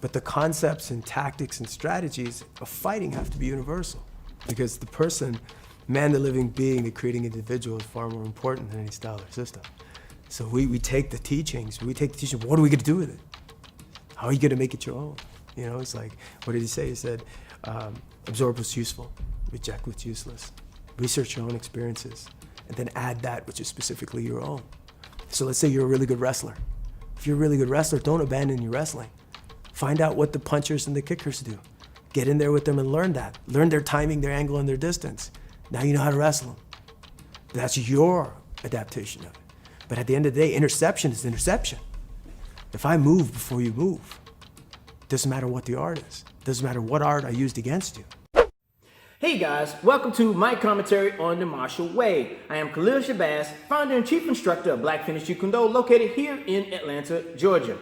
But the concepts and tactics and strategies of fighting have to be universal, because the person, man, the living being, the creating individual is far more important than any style or system. So we take the teachings, what are we gonna do with it? How are you gonna make it your own? You know, it's like, what did he say? He said, absorb what's useful, reject what's useless. Research your own experiences, and then add that which is specifically your own. So let's say you're a really good wrestler. If you're a really good wrestler, don't abandon your wrestling. Find out what the punchers and the kickers do. Get in there with them and learn that. Learn their timing, their angle, and their distance. Now you know how to wrestle them. That's your adaptation of it. But at the end of the day, interception is interception. If I move before you move, doesn't matter what the art is. Doesn't matter what art I used against you. Hey guys, welcome to my commentary on the martial way. I am KShabazz, founder and chief instructor of Black Finish Jeet Kune Do, located here in Atlanta, Georgia.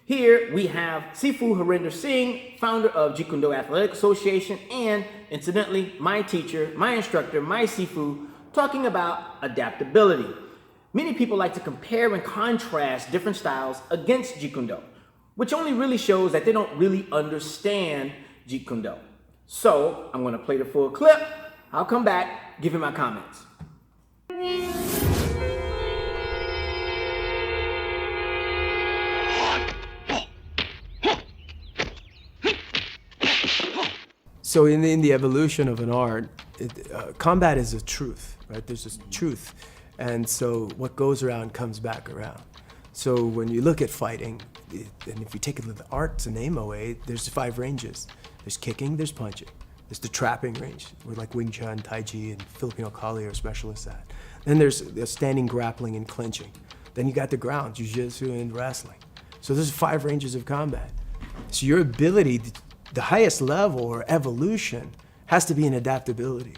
Here we have Sifu Harinder Singh, founder of Jeet Kune Do Athletic Association, and incidentally, my teacher, my instructor, my Sifu, talking about adaptability. Many people like to compare and contrast different styles against Jeet Kune Do, which only really shows that they don't really understand Jeet Kune Do. So I'm going to play the full clip. I'll come back, give you my comments. So in the evolution of an art, combat is a truth, right? There's this truth. And so what goes around comes back around. So when you look at fighting, and if you take the art's name away, there's 5 ranges. There's kicking, there's punching. There's the trapping range, where like Wing Chun, Tai Chi, and Filipino Kali are specialists at. Then there's standing, grappling, and clinching. Then you got the ground, jiu-jitsu, and wrestling. So there's 5 ranges of combat. So your ability, the highest level or evolution, has to be in adaptability.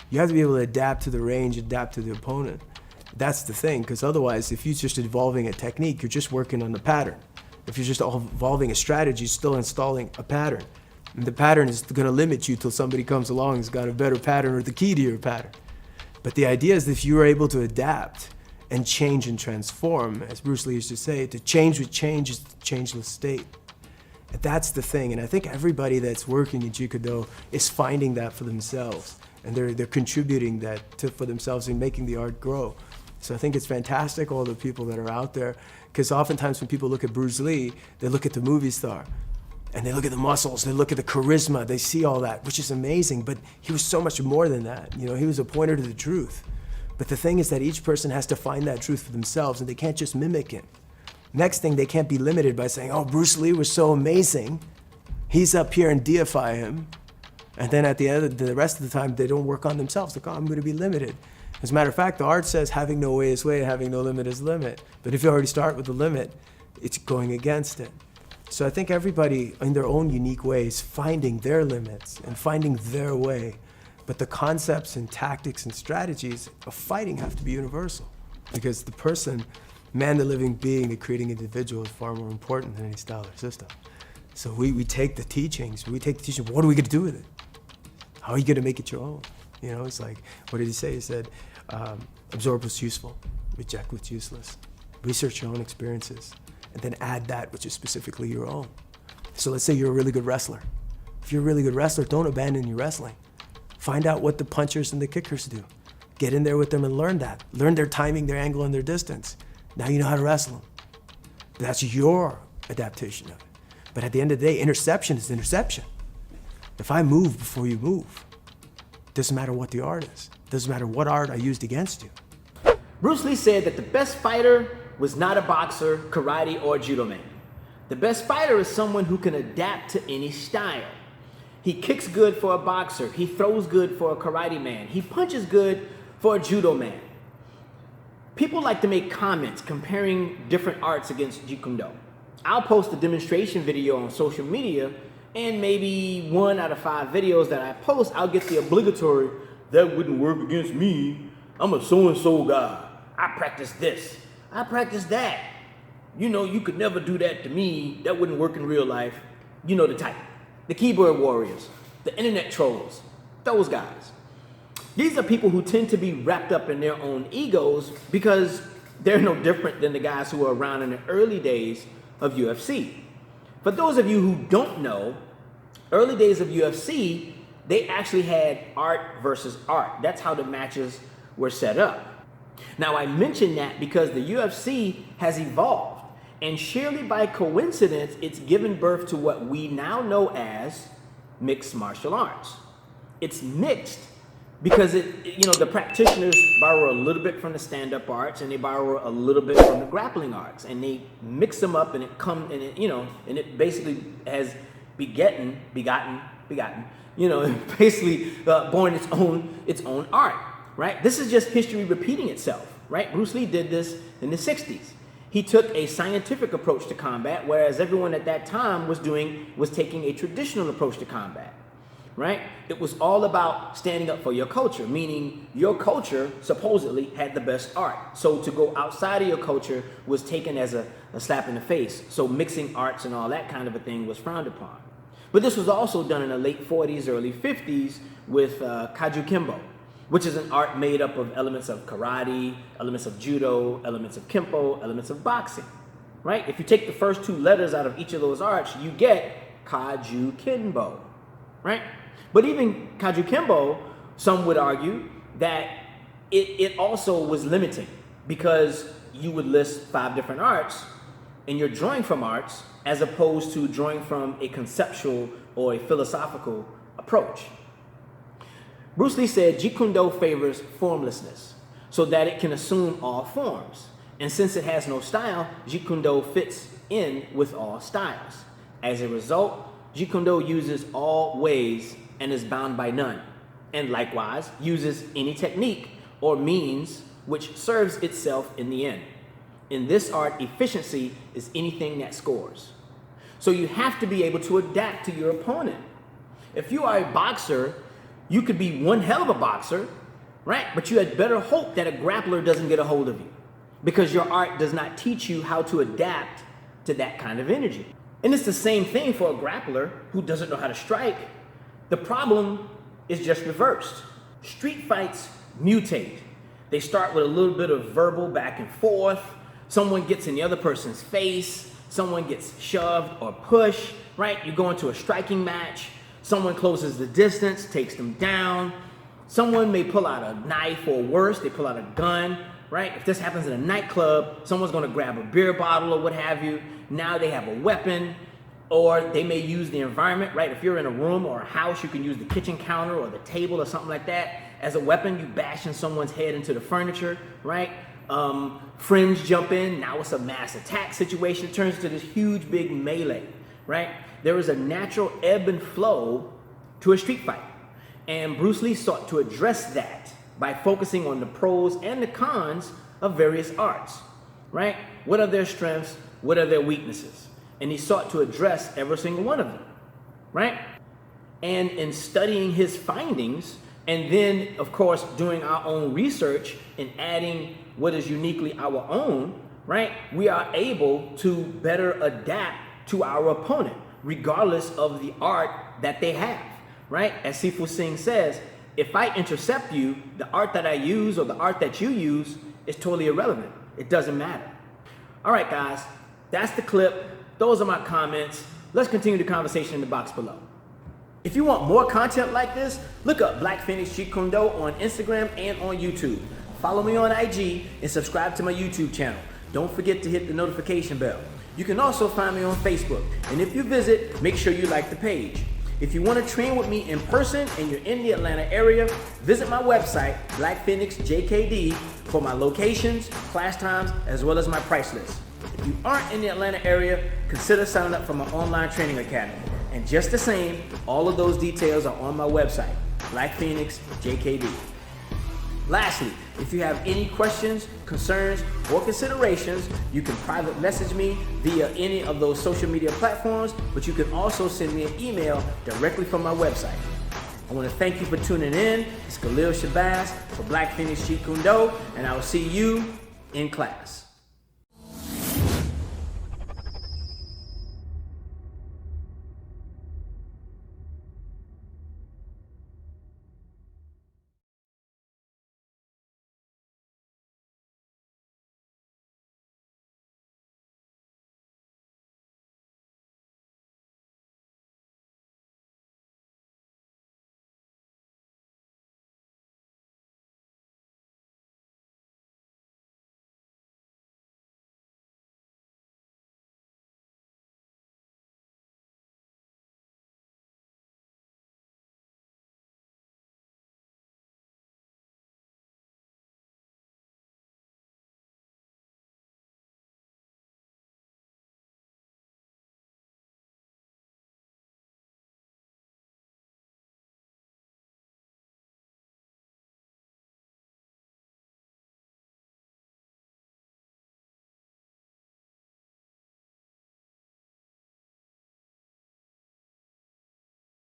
You have to be able to adapt to the range, adapt to the opponent. That's the thing, because otherwise, if you're just evolving a technique, you're just working on the pattern. If you're just evolving a strategy, you're still installing a pattern. And the pattern is going to limit you till somebody comes along who's got a better pattern or the key to your pattern. But the idea is that if you are able to adapt and change and transform, as Bruce Lee used to say, to change with change is the changeless state. And that's the thing, and I think everybody that's working in Jeet Kune Do is finding that for themselves, and they're contributing that for themselves and making the art grow. So I think it's fantastic, all the people that are out there, because oftentimes when people look at Bruce Lee, they look at the movie star, and they look at the muscles, they look at the charisma, they see all that, which is amazing, but he was so much more than that. You know, he was a pointer to the truth. But the thing is that each person has to find that truth for themselves, and they can't just mimic it. Next thing, they can't be limited by saying, oh, Bruce Lee was so amazing, he's up here and deify him. And then at the end, the rest of the time, they don't work on themselves. Like, oh, I'm gonna be limited. As a matter of fact, the art says having no way is way, having no limit is limit. But if you already start with the limit, it's going against it. So I think everybody, in their own unique ways, finding their limits and finding their way. But the concepts and tactics and strategies of fighting have to be universal. Because the person, man, the living being, the creating individual is far more important than any style or system. So we take the teachings, what are we gonna do with it? How are you gonna make it your own? You know, it's like, what did he say? He said, absorb what's useful, reject what's useless. Research your own experiences, and then add that which is specifically your own. So let's say you're a really good wrestler. If you're a really good wrestler, don't abandon your wrestling. Find out what the punchers and the kickers do. Get in there with them and learn that. Learn their timing, their angle, and their distance. Now you know how to wrestle them. That's your adaptation of it. But at the end of the day, interception is interception. If I move before you move, doesn't matter what the art is. Doesn't matter what art I used against you. Bruce Lee said that the best fighter was not a boxer, karate, or judo man. The best fighter is someone who can adapt to any style. He kicks good for a boxer. He throws good for a karate man. He punches good for a judo man. People like to make comments comparing different arts against Jeet Kune Do. I'll post a demonstration video on social media, and maybe 1 out of 5 videos that I post, I'll get the obligatory, that wouldn't work against me. I'm a so-and-so guy. I practice this. I practice that. You know, you could never do that to me. That wouldn't work in real life. You know the type. The keyboard warriors, the internet trolls, those guys. These are people who tend to be wrapped up in their own egos because they're no different than the guys who were around in the early days of UFC. For those of you who don't know, early days of UFC, they actually had art versus art. That's how the matches were set up. Now, I mention that because the UFC has evolved, and surely by coincidence, it's given birth to what we now know as mixed martial arts. It's mixed because the practitioners borrow a little bit from the stand-up arts, and they borrow a little bit from the grappling arts, and they mix them up, and it basically has begotten, basically born its own art, right? This is just history repeating itself, right? Bruce Lee did this in the 60s. He took a scientific approach to combat, whereas everyone at that time was taking a traditional approach to combat, right? It was all about standing up for your culture, meaning your culture supposedly had the best art. So to go outside of your culture was taken as a slap in the face. So mixing arts and all that kind of a thing was frowned upon. But this was also done in the late 40s, early 50s with Kaju Kimbo, which is an art made up of elements of karate, elements of judo, elements of kempo, elements of boxing, right? If you take the first two letters out of each of those arts, you get Kaju Kimbo, right? But even Kaju Kimbo, some would argue that it also was limiting because you would list 5 different arts and you're drawing from arts as opposed to drawing from a conceptual or a philosophical approach. Bruce Lee said Jeet Kune Do favors formlessness so that it can assume all forms. And since it has no style, Jeet Kune Do fits in with all styles. As a result, Jeet Kune Do uses all ways and is bound by none, and likewise uses any technique or means which serves itself in the end. In this art, efficiency is anything that scores. So you have to be able to adapt to your opponent. If you are a boxer, you could be one hell of a boxer, right? But you had better hope that a grappler doesn't get a hold of you because your art does not teach you how to adapt to that kind of energy. And it's the same thing for a grappler who doesn't know how to strike. The problem is just reversed. Street fights mutate. They start with a little bit of verbal back and forth. Someone gets in the other person's face. Someone gets shoved or pushed, right? You go into a striking match. Someone closes the distance, takes them down. Someone may pull out a knife, or worse, they pull out a gun, right? If this happens in a nightclub, someone's gonna grab a beer bottle or what have you. Now they have a weapon, or they may use the environment, right? If you're in a room or a house, you can use the kitchen counter or the table or something like that. As a weapon, you bashing someone's head into the furniture, right? Friends jump in, now it's a mass attack situation. It turns into this huge big melee, right? There is a natural ebb and flow to a street fight. And Bruce Lee sought to address that by focusing on the pros and the cons of various arts, right? What are their strengths? What are their weaknesses? And he sought to address every single one of them, right? And in studying his findings, and then, of course, doing our own research and adding what is uniquely our own, right? We are able to better adapt to our opponent, regardless of the art that they have, right? As Sifu Singh says, if I intercept you, the art that I use or the art that you use is totally irrelevant. It doesn't matter. All right, guys, that's the clip. Those are my comments. Let's continue the conversation in the box below. If you want more content like this, look up Black Phoenix Jeet Kune Do on Instagram and on YouTube. Follow me on IG and subscribe to my YouTube channel. Don't forget to hit the notification bell. You can also find me on Facebook. And if you visit, make sure you like the page. If you want to train with me in person and you're in the Atlanta area, visit my website, Black Phoenix JKD, for my locations, class times, as well as my price list. If you aren't in the Atlanta area, consider signing up for my online training academy. And just the same, all of those details are on my website, Black Phoenix JKD. Lastly, if you have any questions, concerns, or considerations, you can private message me via any of those social media platforms, but you can also send me an email directly from my website. I want to thank you for tuning in. It's KShabazz for Black Phoenix Jeet Kune Do, and I will see you in class.